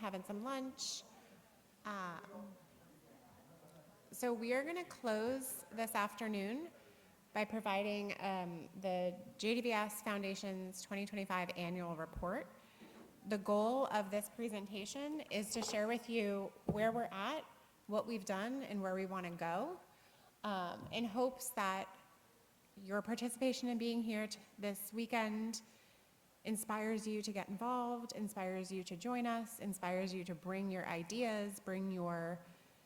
having some lunch. So we are going to close this afternoon by providing the JDVS Foundation's 2025 annual report. The goal of this presentation is to share with you where we're at, what we've done, and where we want to go, in hopes that your participation in being here this weekend inspires you to get involved, inspires you to join us, inspires you to bring your ideas, bring your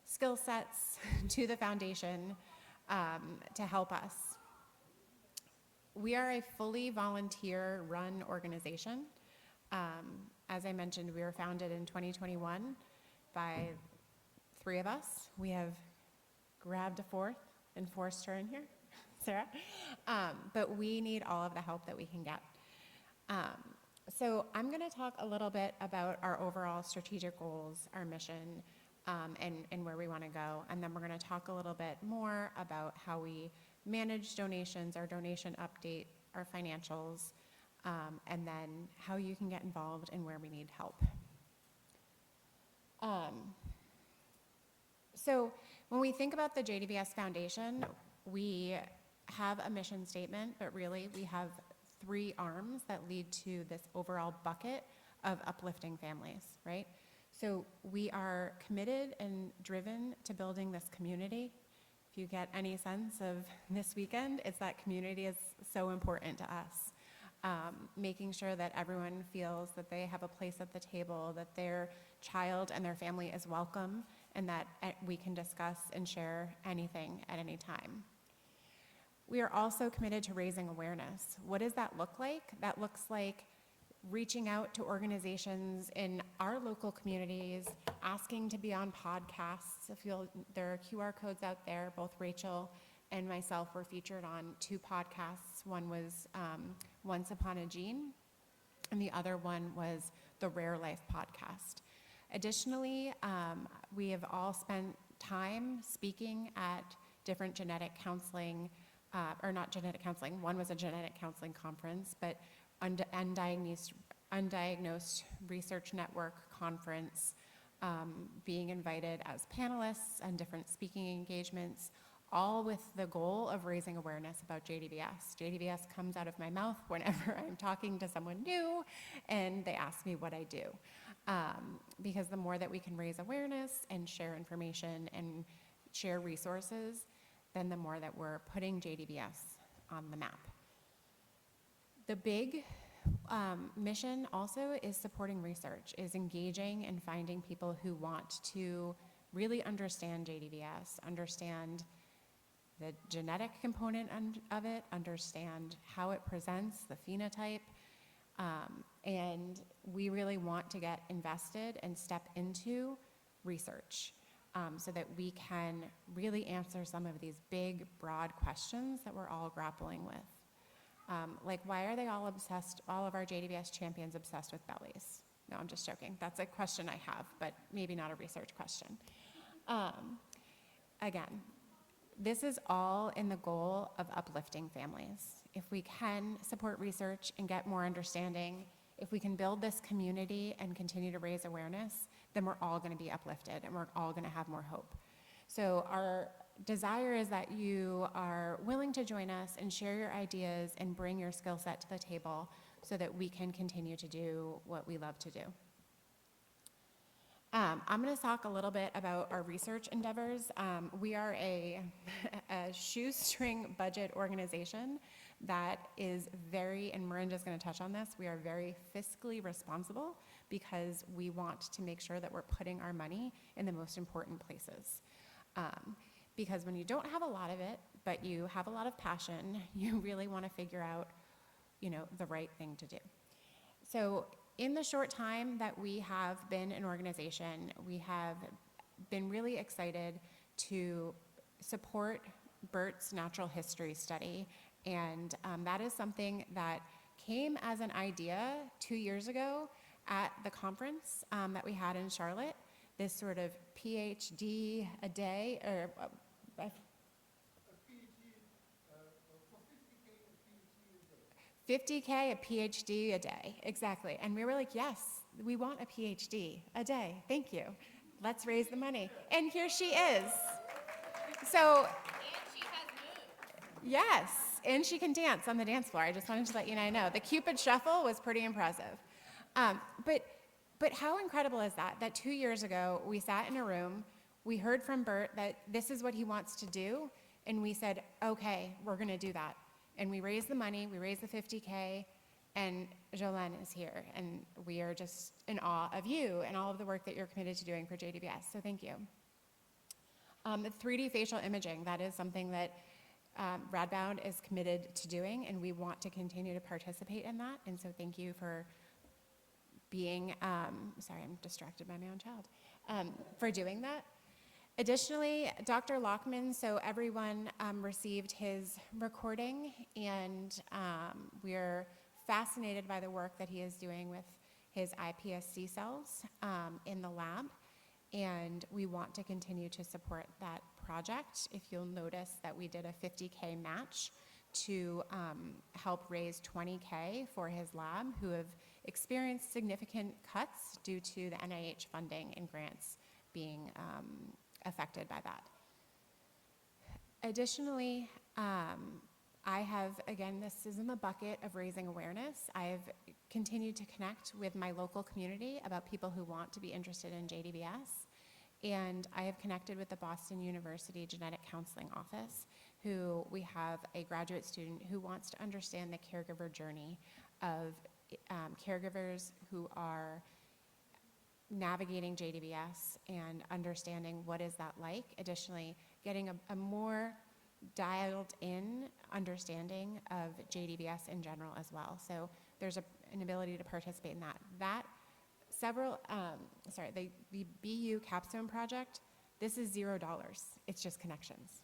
skill sets to the foundation to help us. We are a fully volunteer-run organization. As I mentioned, we were founded in 2021 by 3 of us. We have grabbed a 4th and forced her in here, Sarah. But we need all of the help that we can get. So I'm going to talk a little bit about our overall strategic goals, our mission, and where we want to go. And then we're going to talk a little bit more about how we manage donations, our donation update, our financials, and then how you can get involved and where we need help. So when we think about the JDVS Foundation, we have a mission statement, but really we have 3 arms that lead to this overall bucket of uplifting families, right? So we are committed and driven to building this community. If you get any sense of this weekend, it's that community is so important to us. Making sure that everyone feels that they have a place at the table, that their child and their family is welcome, and that we can discuss and share anything at any time. We are also committed to raising awareness. What does that look like? That looks like reaching out to organizations in our local communities, asking to be on podcasts. There are QR codes out there. Both Rachel and myself were featured on 2 podcasts. One was Once Upon a Gene, and the other one was the Rare Life podcast. Additionally, we have all spent time speaking at different genetic counseling, or not genetic counseling, one was a genetic counseling conference, but undiagnosed research network conference, being invited as panelists and different speaking engagements, all with the goal of raising awareness about JDVS. JDVS comes out of my mouth whenever I'm talking to someone new and they ask me what I do. Because the more that we can raise awareness and share information and share resources, then the more that we're putting JDVS on the map. The big mission also is supporting research, is engaging and finding people who want to really understand JDVS, understand the genetic component of it, understand how it presents, the phenotype, and we really want to get invested and step into research so that we can really answer some of these big, broad questions that we're all grappling with. Like, why are they all obsessed, all of our JDVS champions obsessed with bellies? No, I'm just joking. That's a question I have, but maybe not a research question. Again, this is all in the goal of uplifting families. If we can support research and get more understanding, if we can build this community and continue to raise awareness, then we're all going to be uplifted and we're all going to have more hope. So our desire is that you are willing to join us and share your ideas and bring your skill set to the table so that we can continue to do what we love to do. I'm going to talk a little bit about our research endeavors. We are a shoestring budget organization that is very, and Miranda's going to touch on this, we are very fiscally responsible because we want to make sure that we're putting our money in the most important places. Because when you don't have a lot of it, but you have a lot of passion, you really want to figure out, the right thing to do. So in the short time that we have been an organization, we have been really excited to support Bert's natural history study. And that is something that came as an idea 2 years ago at the conference that we had in Charlotte, this sort of PhD a day, or for 50K a PhD a day. 50K a PhD a day, exactly. And we were like, yes, we want a PhD a day. Thank you. Let's raise the money. And here she is. So, yes, and she can dance on the dance floor. I just wanted to let you know. The Cupid Shuffle was pretty impressive. But how incredible is that? That 2 years ago, we sat in a room, we heard from Bert that this is what he wants to do, and we said, okay, we're gonna do that. And we raised the money, we raised the 50K, and Jolene is here, and we are just in awe of you and all of the work that you're committed to doing for JDBS, so thank you. The 3D facial imaging, that is something that Radboud is committed to doing, and we want to continue to participate in that, and so thank you for being, sorry, I'm distracted by my own child, for doing that. Additionally, Dr. Lockman, so everyone received his recording, and we're fascinated by the work that he is doing with his iPSC cells in the lab, and we want to continue to support that project. If you'll notice that we did a 50K match to help raise 20K for his lab, who have experienced significant cuts due to the NIH funding and grants being affected by that. Additionally, I have, again, this is in the bucket of raising awareness. I've continued to connect with my local community about people who want to be interested in JDBS. And I have connected with the Boston University Genetic Counseling Office, who we have a graduate student who wants to understand the caregiver journey of caregivers who are navigating JDBS and understanding what is that like. Additionally, getting a more dialed in understanding of JDBS in general as well. So there's an ability to participate in that. The BU capstone project, this is $0. It's just connections.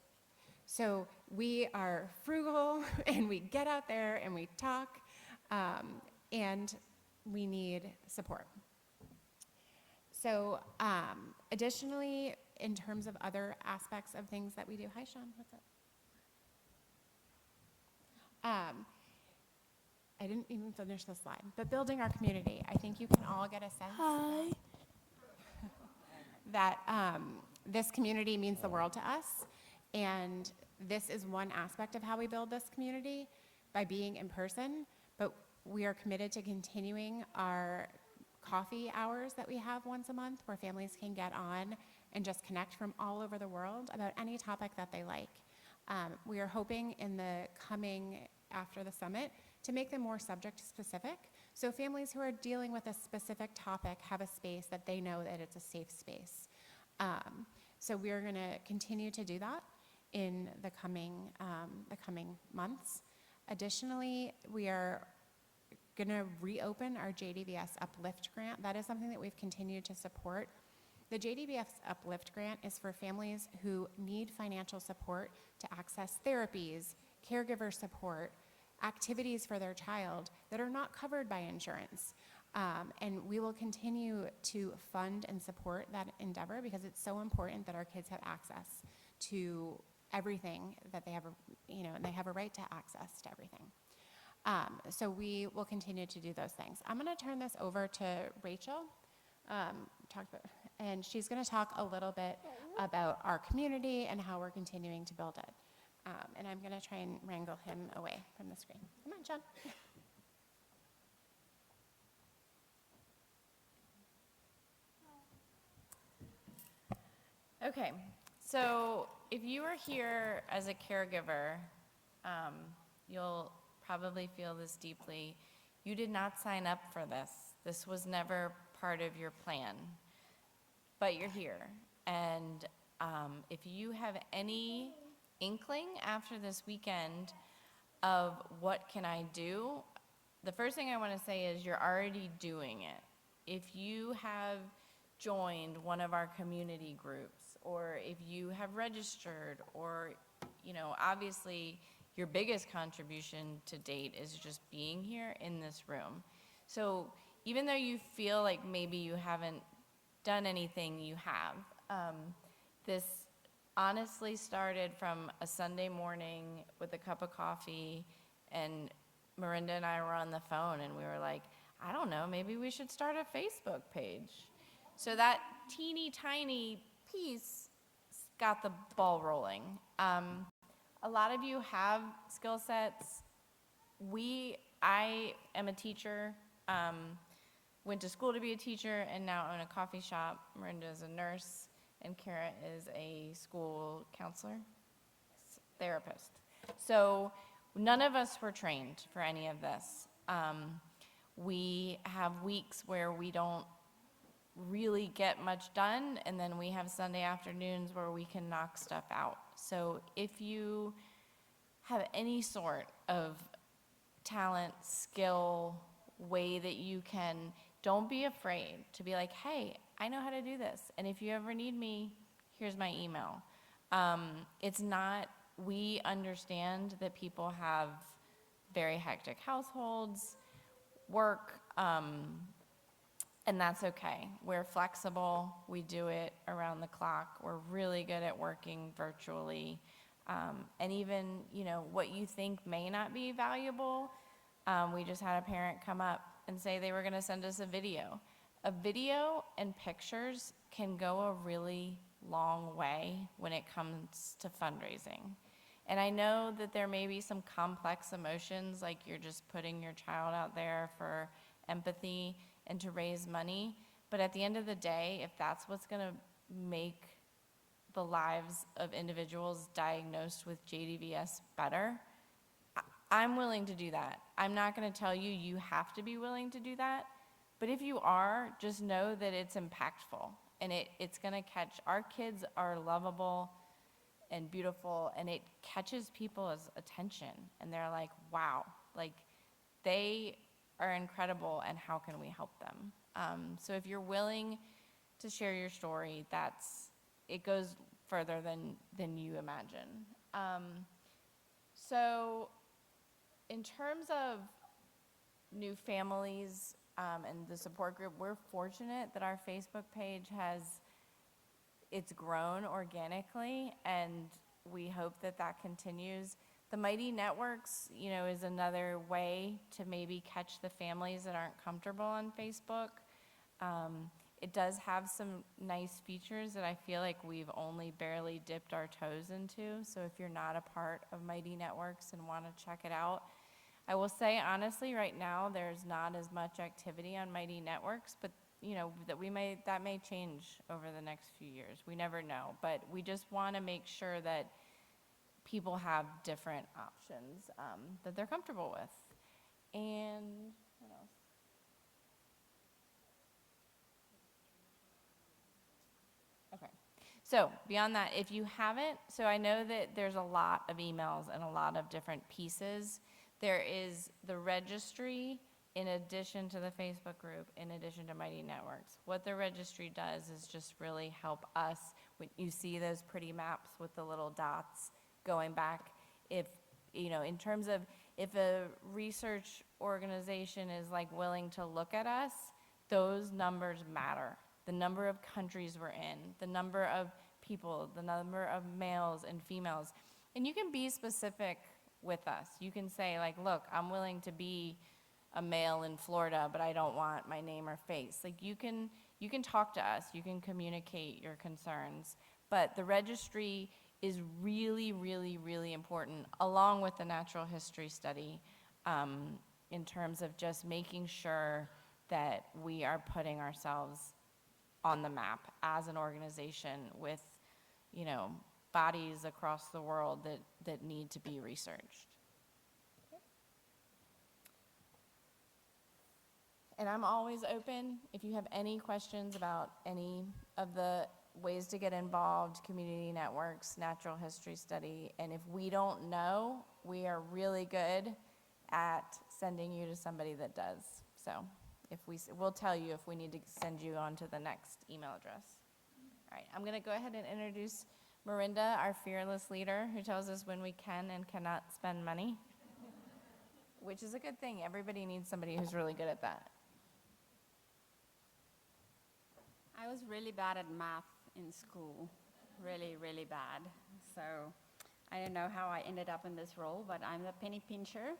So we are frugal and we get out there and we talk, and we need support. So additionally, in terms of other aspects of things that we do, hi Sean, what's up? I didn't even finish the slide, but building our community. I think you can all get a sense that this community means the world to us, and this is one aspect of how we build this community, by being in person, but we are committed to continuing our coffee hours that we have once a month, where families can get on and just connect from all over the world about any topic that they like. We are hoping in the coming, after the summit, to make them more subject specific. So families who are dealing with a specific topic have a space that they know that it's a safe space. So we are gonna continue to do that in the coming months. Additionally, we are gonna reopen our JDBS Uplift grant. That is something that we've continued to support. The JDBS Uplift grant is for families who need financial support to access therapies, caregiver support, activities for their child that are not covered by insurance. And we will continue to fund and support that endeavor, because it's so important that our kids have access to everything that they have, and they have a right to access to everything. So we will continue to do those things. I'm gonna turn this over to Rachel, and she's gonna talk a little bit about our community and how we're continuing to build it. And I'm gonna try and wrangle him away from the screen. Come on, John. Okay, so if you are here as a caregiver, you'll probably feel this deeply. You did not sign up for this. This was never part of your plan, but you're here. And if you have any inkling after this weekend of what can I do, the first thing I want to say is you're already doing it. If you have joined one of our community groups, or if you have registered, or, obviously your biggest contribution to date is just being here in this room. So even though you feel like maybe you haven't done anything, you have. This honestly started from a Sunday morning with a cup of coffee, and Miranda and I were on the phone, and we were like, I don't know, maybe we should start a Facebook page. So that teeny tiny piece got the ball rolling. A lot of you have skill sets. I am a teacher, went to school to be a teacher, and now own a coffee shop. Miranda is a nurse, and Kara is a school counselor, therapist. So none of us were trained for any of this. We have weeks where we don't really get much done, and then we have Sunday afternoons where we can knock stuff out. So if you have any sort of talent, skill, way that you can, don't be afraid to be like, hey, I know how to do this, and if you ever need me, here's my email. It's not, we understand that people have very hectic households, work, and that's okay. We're flexible. We do it around the clock. We're really good at working virtually. And even, what you think may not be valuable, we just had a parent come up and say they were going to send us a video. A video and pictures can go a really long way when it comes to fundraising. And I know that there may be some complex emotions, like you're just putting your child out there for empathy and to raise money. But at the end of the day, if that's what's going to make the lives of individuals diagnosed with JDVS better, I'm willing to do that. I'm not going to tell you you have to be willing to do that. But if you are, just know that it's impactful, and it's going to catch. Our kids are lovable and beautiful, and it catches people's attention, and they're like, wow, like they are incredible, and how can we help them? So if you're willing to share your story, it goes further than you imagine. So in terms of new families and the support group, we're fortunate that our Facebook page it's grown organically, and we hope that continues. The Mighty Networks, is another way to maybe catch the families that aren't comfortable on Facebook. It does have some nice features that I feel like we've only barely dipped our toes into. So if you're not a part of Mighty Networks and want to check it out, I will say honestly, right now there's not as much activity on Mighty Networks, but that may change over the next few years. We never know, but we just want to make sure that people have different options that they're comfortable with. And what else? Okay. So beyond that, if you haven't, so I know that there's a lot of emails and a lot of different pieces. There is the registry in addition to the Facebook group, in addition to Mighty Networks. What the registry does is just really help us. When you see those pretty maps with the little dots going back, if, in terms of if a research organization is like willing to look at us, those numbers matter. The number of countries we're in, the number of people, the number of males and females. And you can be specific with us. You can say like, look, I'm willing to be a male in Florida, but I don't want my name or face. Like you can talk to us, you can communicate your concerns. But the registry is really, really, really important, along with the natural history study, in terms of just making sure that we are putting ourselves on the map as an organization with, bodies across the world that need to be researched. And I'm always open if you have any questions about any of the ways to get involved, community networks, natural history study. And if we don't know, we are really good at sending you to somebody that does. So we'll tell you if we need to send you on to the next email address. All right, I'm going to go ahead and introduce Miranda, our fearless leader, who tells us when we can and cannot spend money, which is a good thing. Everybody needs somebody who's really good at that. I was really bad at math in school, really, really bad. So I don't know how I ended up in this role, but I'm the penny pincher.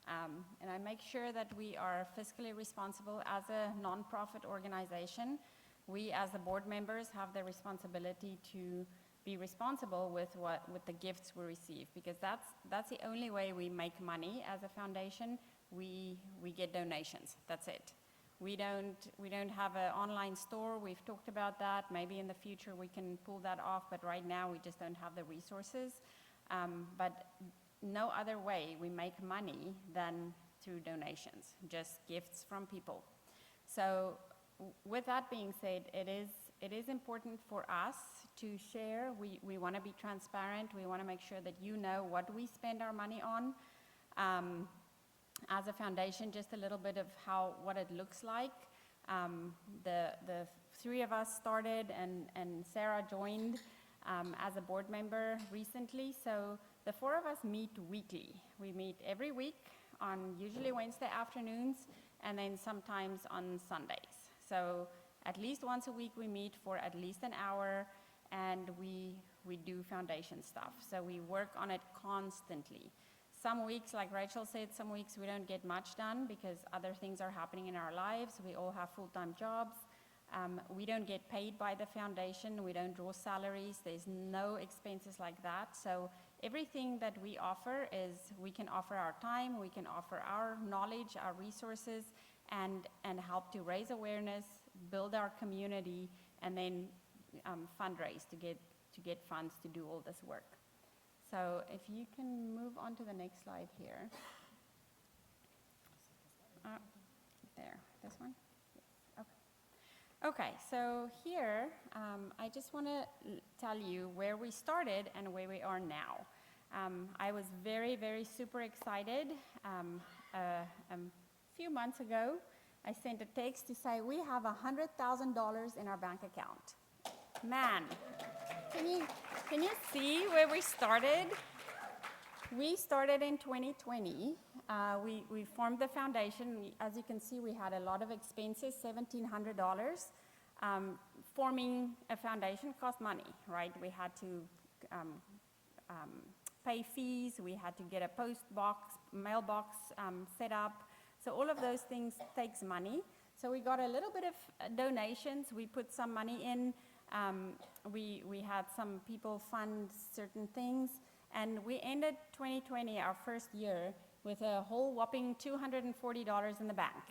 And I make sure that we are fiscally responsible as a nonprofit organization. We, as the board members, have the responsibility to be responsible with the gifts we receive, because that's the only way we make money as a foundation. We get donations. That's it. We don't have an online store. We've talked about that. Maybe in the future we can pull that off, but right now we just don't have the resources. But no other way we make money than through donations, just gifts from people. So with that being said, it is important for us to share. We want to be transparent. We want to make sure that you know what we spend our money on. As a foundation, just a little bit of what it looks like. The three of us started, and Sarah joined as a board member recently. So the four of us meet weekly. We meet every week on usually Wednesday afternoons, and then sometimes on Sundays. So at least once a week we meet for at least an hour, and we do foundation stuff. So we work on it constantly. Some weeks, like Rachel said, some weeks we don't get much done because other things are happening in our lives. We all have full-time jobs. We don't get paid by the foundation. We don't draw salaries. There's no expenses like that. So everything that we offer is we can offer our time, we can offer our knowledge, our resources, and help to raise awareness, build our community, and then fundraise to get funds to do all this work. So if you can move on to the next slide here. There, this one? Yes. Okay, so here I just want to tell you where we started and where we are now. I was very, very super excited. A few months ago, I sent a text to say we have $100,000 in our bank account. Man, can you see where we started? We started in 2020. We formed the foundation. As you can see, we had a lot of expenses, $1,700. Forming a foundation cost money, right? We had to pay fees. We had to get a mailbox set up. So all of those things takes money. So we got a little bit of donations. We put some money in. We had some people fund certain things, and we ended 2020, our first year, with a whole whopping $240 in the bank.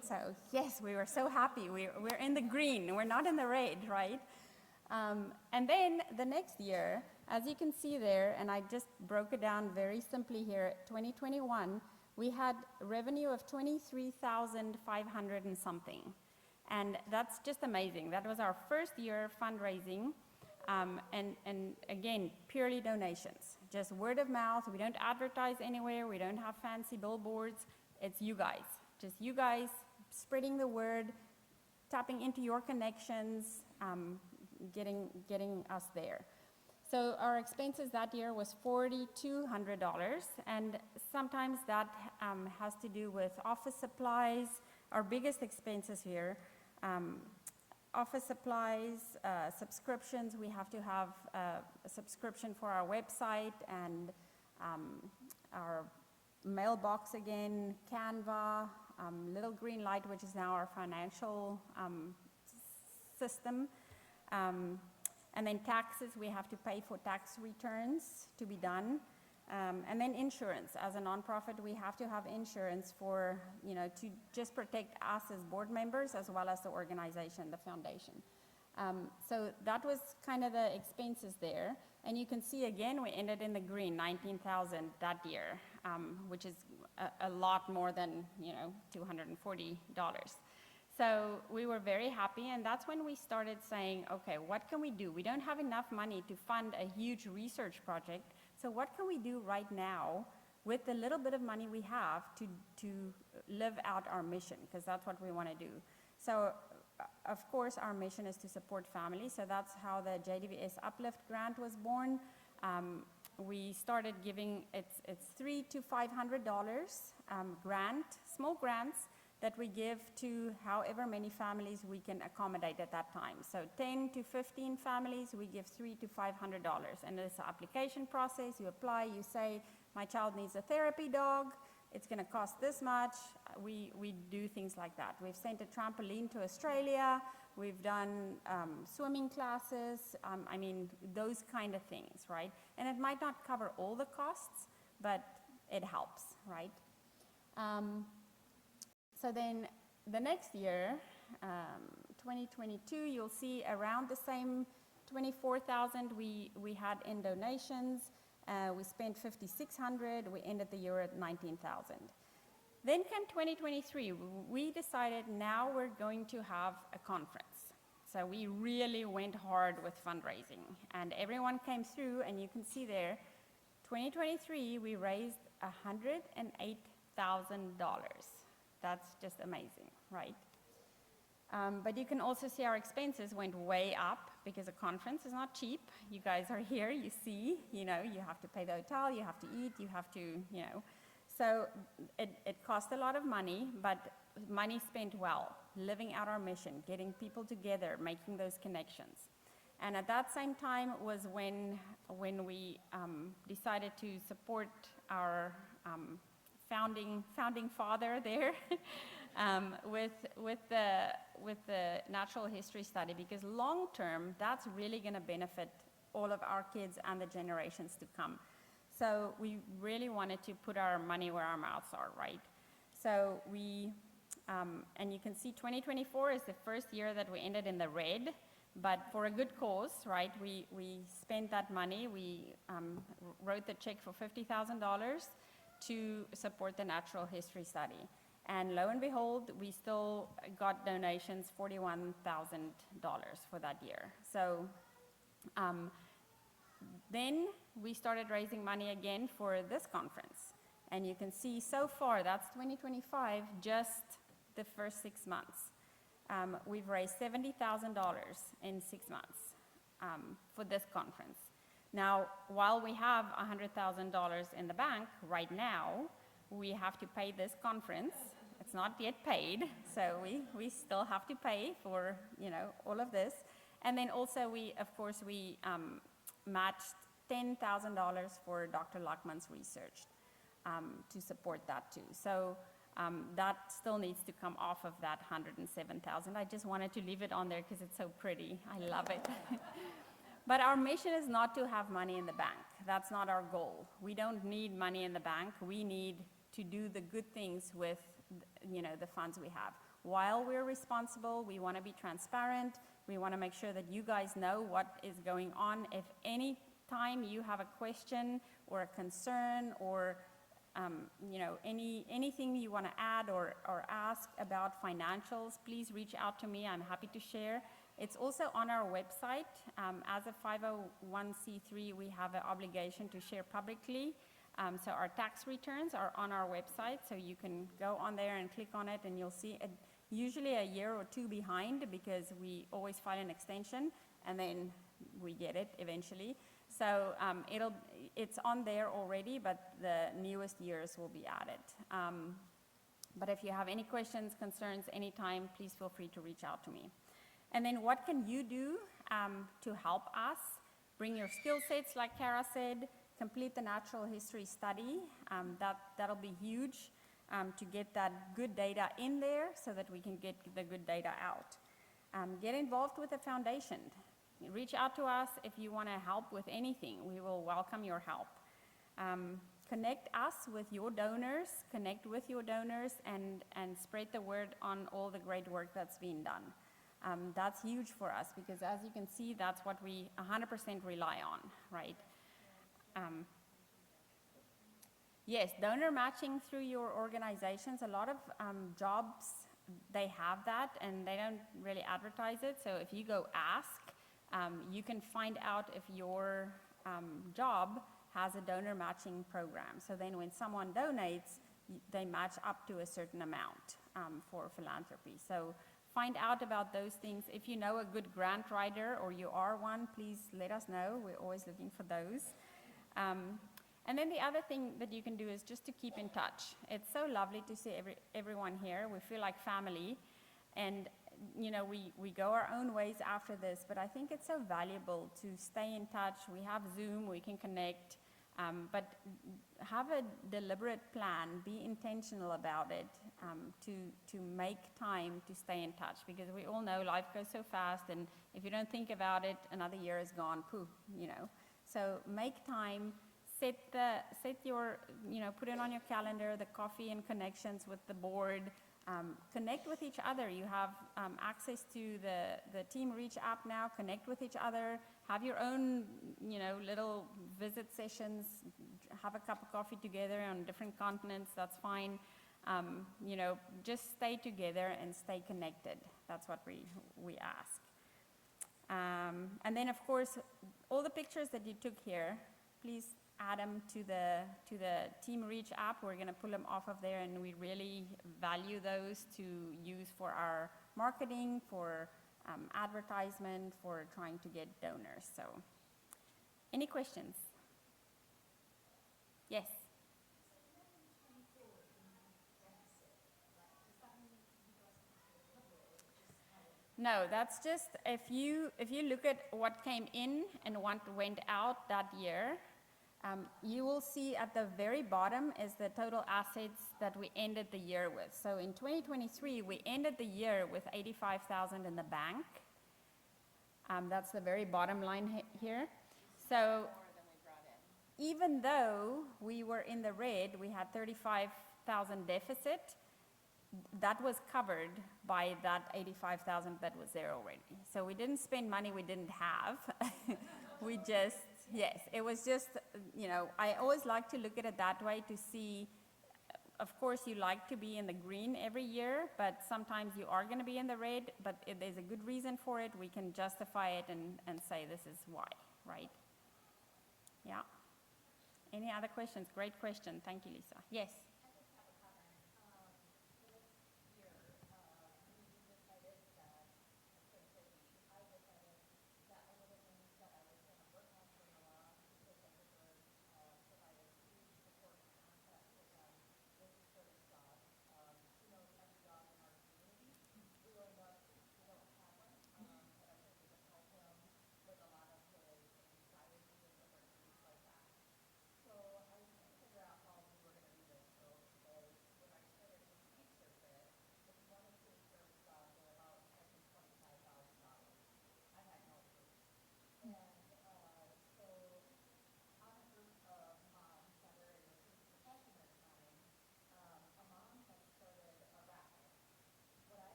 So yes, we were so happy. We're in the green. We're not in the red, right? And then the next year, as you can see there, and I just broke it down very simply here, 2021, we had revenue of $23,500 and something. And that's just amazing. That was our first year fundraising, and again, purely donations, just word of mouth. We don't advertise anywhere. We don't have fancy billboards. It's you guys, just you guys spreading the word, tapping into your connections, getting us there. So our expenses that year was $4,200, and sometimes that has to do with office supplies. Our biggest expenses here, office supplies, subscriptions. We have to have a subscription for our website and our mailbox again, Canva, Little Green Light, which is now our financial system. And then taxes, we have to pay for tax returns to be done. And then insurance. As a nonprofit, we have to have insurance for, to just protect us as board members as well as the organization, the foundation. So that was kind of the expenses there. And you can see again, we ended in the green, $19,000 that year, which is a lot more than, $240. So we were very happy, and that's when we started saying, okay, what can we do? We don't have enough money to fund a huge research project, so what can we do right now with the little bit of money we have to live out our mission, because that's what we want to do. So, of course, our mission is to support families, so that's how the JDVS Uplift Grant was born. We started giving, it's $300 to $500 grant, small grants, that we give to however many families we can accommodate at that time. So 10 to 15 families, we give $300 to $500. And it's an application process. You apply, you say, my child needs a therapy dog. it's going to cost this much. We do things like that. We've sent a trampoline to Australia. We've done swimming classes. I mean, those kind of things, right? And it might not cover all the costs, but it helps, right? So then the next year, 2022, you'll see around the same 24,000 we had in donations. We spent 5,600. We ended the year at 19,000. Then came 2023. We decided now we're going to have a conference. So we really went hard with fundraising, and everyone came through, and you can see there, 2023, we raised $108,000. That's just amazing, right? But you can also see our expenses went way up because a conference is not cheap. You guys are here, you see, you have to pay the hotel, you have to eat, you have to, So it cost a lot of money, but money spent well, living out our mission, getting people together, making those connections. And at that same time was when we decided to support our founding father there with the natural history study, because long term, that's really going to benefit all of our kids and the generations to come. So we really wanted to put our money where our mouths are, right? So and you can see 2024 is the first year that we ended in the red, but for a good cause, right? We spent that money. We wrote the check for $50,000 to support the natural history study. And lo and behold, we still got donations, $41,000 for that year. So then we started raising money again for this conference. And you can see so far, that's 2025, just the first 6 months. We've raised $70,000 in 6 months for this conference. Now, while we have $100,000 in the bank right now, we have to pay this conference. It's not yet paid, so we still have to pay for all of this. And then also we matched $10,000 for Dr. Luckman's research to support that too. So that still needs to come off of that $107,000. I just wanted to leave it on there because it's so pretty. I love it. But our mission is not to have money in the bank. That's not our goal. We don't need money in the bank. We need to do the good things with the funds we have. While we're responsible, we want to be transparent. We want to make sure that you guys know what is going on. If any time you have a question or a concern or anything you want to add or ask about financials, please reach out to me. I'm happy to share. It's also on our website. As a 501c3, we have an obligation to share publicly. So our tax returns are on our website, so you can go on there and click on it, and you'll see it usually a year or two behind because we always file an extension, and then we get it eventually. So it's on there already, but the newest years will be added. But if you have any questions, concerns, anytime, please feel free to reach out to me. And then what can you do to help us? Bring your skill sets, like Kara said, complete the natural history study. That'll be huge to get that good data in there so that we can get the good data out. Get involved with the foundation. Reach out to us if you want to help with anything. We will welcome your help. Connect us with your donors, and spread the word on all the great work that's being done. That's huge for us because, as you can see, that's what we 100% rely on, right? Yes, donor matching through your organizations. A lot of jobs, they have that, and they don't really advertise it. So if you go ask, you can find out if your job has a donor matching program. So then when someone donates, they match up to a certain amount for philanthropy. So find out about those things. If you know a good grant writer or you are one, please let us know. We're always looking for those. And then the other thing that you can do is just to keep in touch. It's so lovely to see everyone here. We feel like family. And we go our own ways after this, but I think it's so valuable to stay in touch. We have Zoom, we can connect. But have a deliberate plan, be intentional about it, to make time to stay in touch, because we all know life goes so fast, and if you don't think about it, another year is gone, poof, you know. So make time, set your, you know, put it on your calendar, the coffee and connections with the board, connect with each other. You have access to the Team Reach app now, connect with each other, have your own, you know, little visit sessions, have a cup of coffee together on different continents, that's fine. You know, just stay together and stay connected. That's what we ask. And then of course, all the pictures that you took here, please add them to the Team Reach app. We're going to pull them off of there, and we really value those to use for our marketing, for advertisement, for trying to get donors. So, any questions? Yes. No, that's just if you look at what came in and what went out that year, you will see at the very bottom is the total assets that we ended the year with. So in 2023, we ended the year with $85,000 in the bank. That's the very bottom line here. So even though we were in the red, we had $35,000 deficit. That was covered by that $85,000 that was there already. So we didn't spend money we didn't have. We just, yes, it was just, you know, I always like to look at it that way to see, of course you like to be in the green every year, but sometimes you are going to be in the red, but if there's a good reason for it, we can justify it and say this is why, right? Yeah. Any other questions? Great question. Thank you, Lisa. Yes?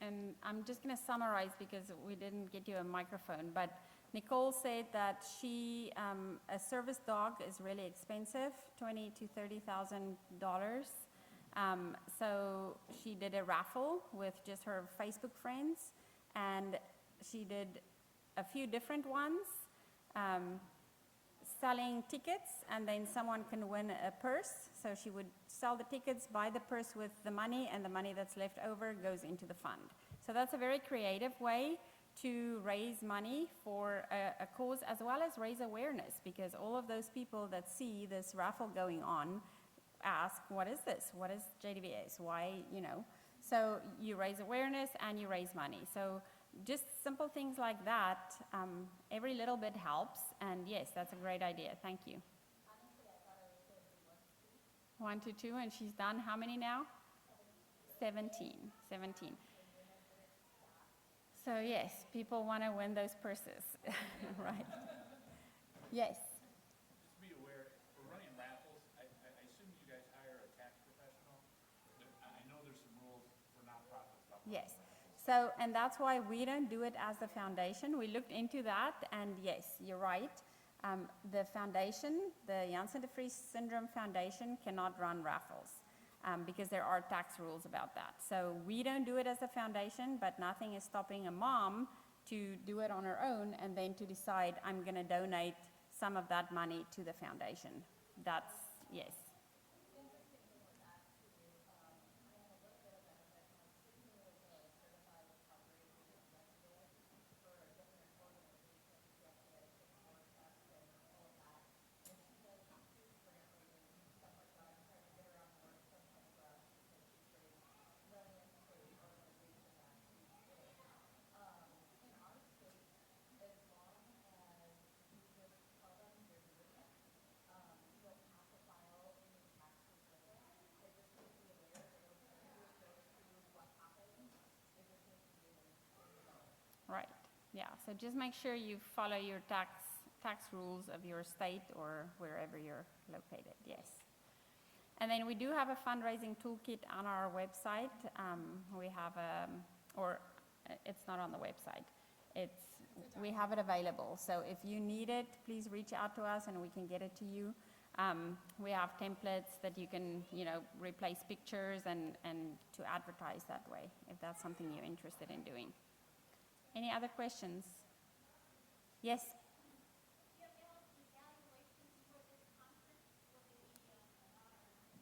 And I'm just going to summarize because we didn't get you a microphone, but Nicole said that she, a service dog is really expensive, $20,000 to $30,000. So she did a raffle with just her Facebook friends, and she did a few different ones, selling tickets, and then someone can win a purse. So she would sell the tickets, buy the purse with the money, and the money that's left over goes into the fund. So that's a very creative way to raise money for a cause, as well as raise awareness, because all of those people that see this raffle going on ask, what is this? What is JDBS? Why, you know? So you raise awareness and you raise money. So just simple things like that, every little bit helps, and yes, that's a great idea. Thank you. Honestly, I thought it was 1 to 2, and she's done how many now? 17. So yes, people want to win those purses, right? Yes. Just to be aware, for running raffles, I assume you guys hire a tax professional. I know there's some rules for nonprofit stuff. Yes. So, and that's why we don't do it as the foundation. We looked into that, and yes, you're right. The foundation, the Janssen de Vries Syndrome Foundation, cannot run raffles because there are tax rules about that. So we don't do it as a foundation, but nothing is stopping a mom to do it on her own and then to decide, I'm going to donate some of that money to the foundation. That's, yes. Yeah, so just make sure you follow your tax rules of your state or wherever you're located, yes. And then we do have a fundraising toolkit on our website. We have it's not on the website. We have it available. So if you need it, please reach out to us and we can get it to you. We have templates that you can, replace pictures and to advertise that way, if that's something you're interested in doing. Any other questions? Yes?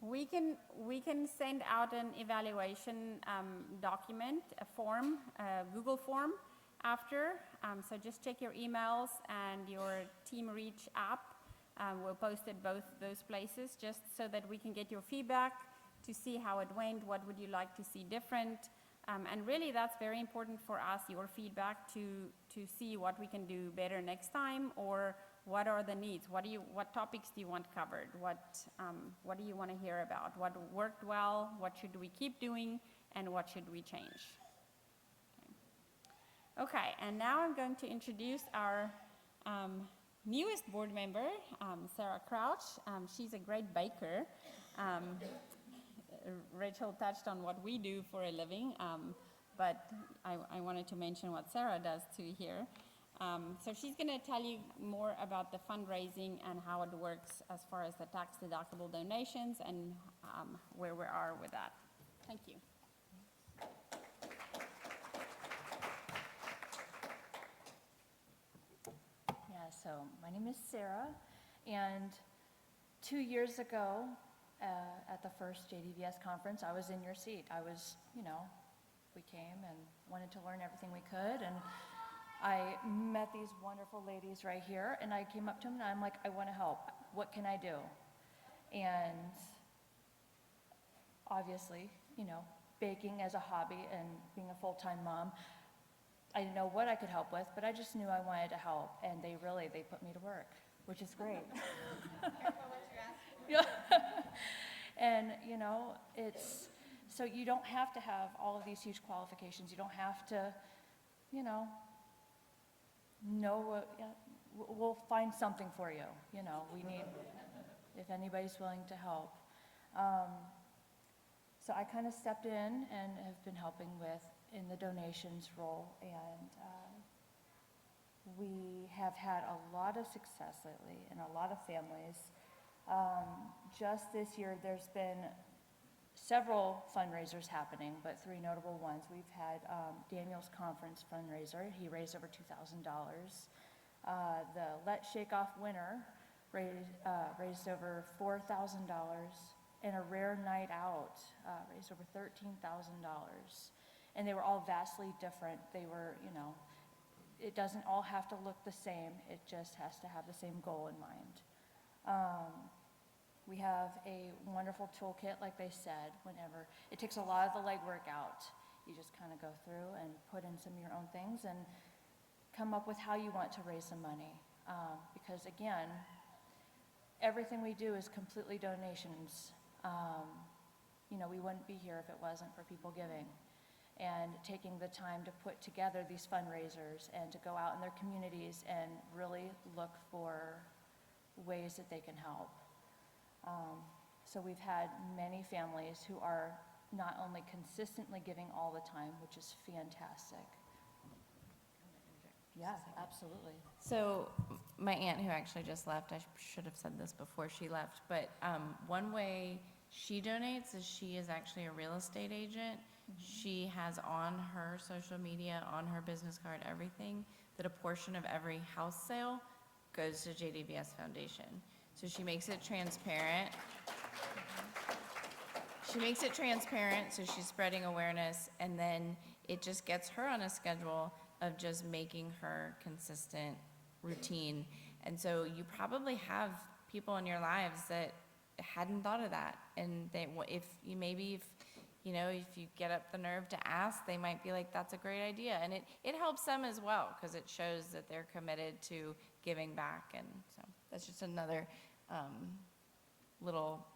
We can send out an evaluation document, a form, a Google form after. So just check your emails and your Team Reach app. We'll post it both those places just so that we can get your feedback to see how it went, what would you like to see different. And really that's very important for us, your feedback, to see what we can do better next time, or what are the needs? What topics do you want covered? What do you want to hear about? What worked well? What should we keep doing? And what should we change? Okay, and now I'm going to introduce our newest board member, Sarah Crouch. She's a great baker. Rachel touched on what we do for a living, but I wanted to mention what Sarah does too here. So she's going to tell you more about the fundraising and how it works as far as the tax-deductible donations and where we are with that. Thank you. Yeah, so my name is Sarah, and 2 years ago at the first JDVS conference, I was in your seat. We came and wanted to learn everything we could, and I met these wonderful ladies right here, and I came up to them and I'm like, I want to help. What can I do? And obviously, baking as a hobby and being a full-time mom, I didn't know what I could help with, but I just knew I wanted to help, and they put me to work, which is great. Careful what you ask for. Yeah. And, so you don't have to have all of these huge qualifications. You don't have to, we'll find something for you. We need, if anybody's willing to help. So I kind of stepped in and have been helping in the donations role, and we have had a lot of success lately in a lot of families. Just this year, there's been several fundraisers happening, but 3 notable ones. We've had Daniel's conference fundraiser. He raised over $2,000. The Let's Shake Off winner raised over $4,000, and a Rare Night Out raised over $13,000. And they were all vastly different. They were, it doesn't all have to look the same. It just has to have the same goal in mind. We have a wonderful toolkit, like they said, whenever. It takes a lot of the legwork out. You just kind of go through and put in some of your own things and come up with how you want to raise some money. Because again, everything we do is completely donations. We wouldn't be here if it wasn't for people giving. And taking the time to put together these fundraisers and to go out in their communities and really look for ways that they can help. So we've had many families who are not only consistently giving all the time, which is fantastic. Yeah, absolutely. So my aunt, who actually just left, I should have said this before she left, but one way she donates is she is actually a real estate agent. She has on her social media, on her business card, everything, that a portion of every house sale goes to JDVS Foundation. So she makes it transparent. So she's spreading awareness, and then it just gets her on a schedule of just making her consistent routine. And so you probably have people in your lives that hadn't thought of that, and if you get up the nerve to ask, they might be like, that's a great idea. And it helps them as well, because it shows that they're committed to giving back. And so that's just another little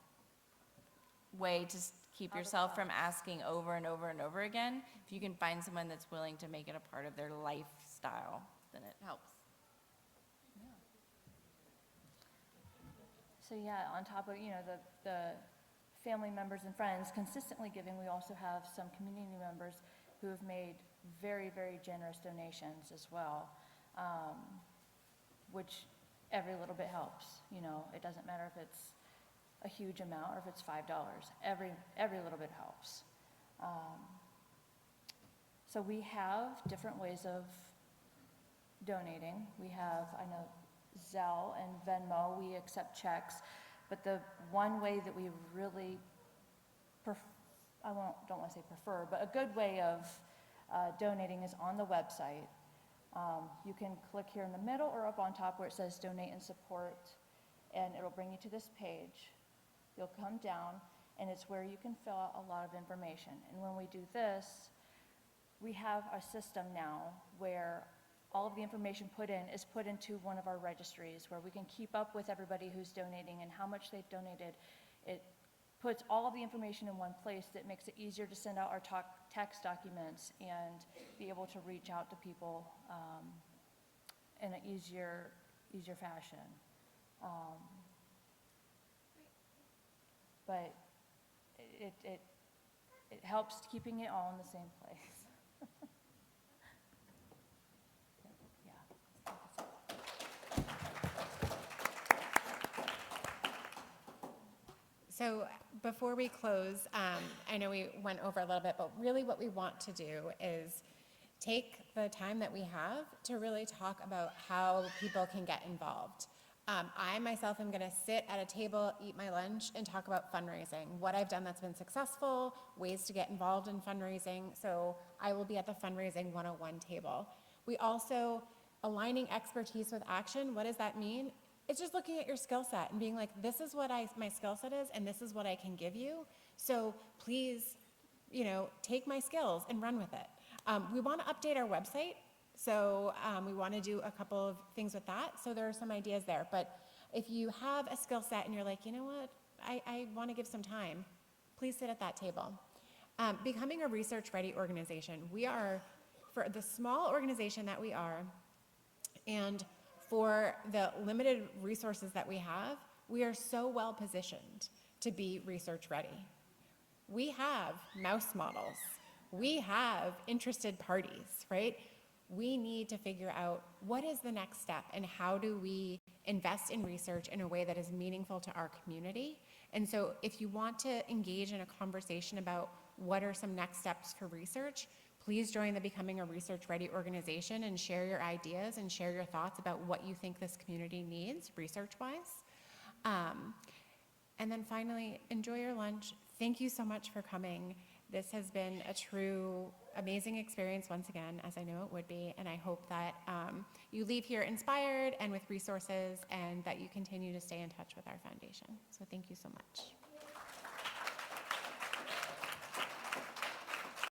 way to keep yourself from asking over and over and over again. If you can find someone that's willing to make it a part of their life style, then it helps. So yeah, on top of, the family members and friends consistently giving, we also have some community members who have made very, very generous donations as well, which every little bit helps. It doesn't matter if it's a huge amount or if it's $5. Every little bit helps. So we have different ways of donating. We have, I know, Zelle and Venmo, we accept checks, but the one way that we really, don't want to say prefer, but a good way of donating is on the website. You can click here in the middle or up on top where it says donate and support, and it'll bring you to this page. You'll come down, and it's where you can fill out a lot of information. And when we do this, we have a system now where all of the information put in is put into one of our registries where we can keep up with everybody who's donating and how much they've donated. It puts all of the information in one place that makes it easier to send out our text documents and be able to reach out to people in an easier fashion. But it helps keeping it all in the same place. So before we close, I know we went over a little bit, but really what we want to do is take the time that we have to really talk about how people can get involved. I myself am going to sit at a table, eat my lunch, and talk about fundraising, what I've done that's been successful, ways to get involved in fundraising. So I will be at the Fundraising 101 table. We also, aligning expertise with action, what does that mean? It's just looking at your skill set and being like, this is what my skill set is, and this is what I can give you. So please, take my skills and run with it. We want to update our website. So we want to do a couple of things with that. So there are some ideas there. But if you have a skill set and you're like, you know what, I want to give some time, please sit at that table. Becoming a research-ready organization. We are, for the small organization that we are, and for the limited resources that we have, we are so well positioned to be research ready. We have mouse models. We have interested parties, right? We need to figure out what is the next step and how do we invest in research in a way that is meaningful to our community. And so if you want to engage in a conversation about what are some next steps for research, please join the Becoming a Research Ready organization and share your ideas and share your thoughts about what you think this community needs research-wise. And then finally, enjoy your lunch. Thank you so much for coming. This has been a true amazing experience once again, as I know it would be, and I hope that you leave here inspired and with resources and that you continue to stay in touch with our foundation. So thank you so much.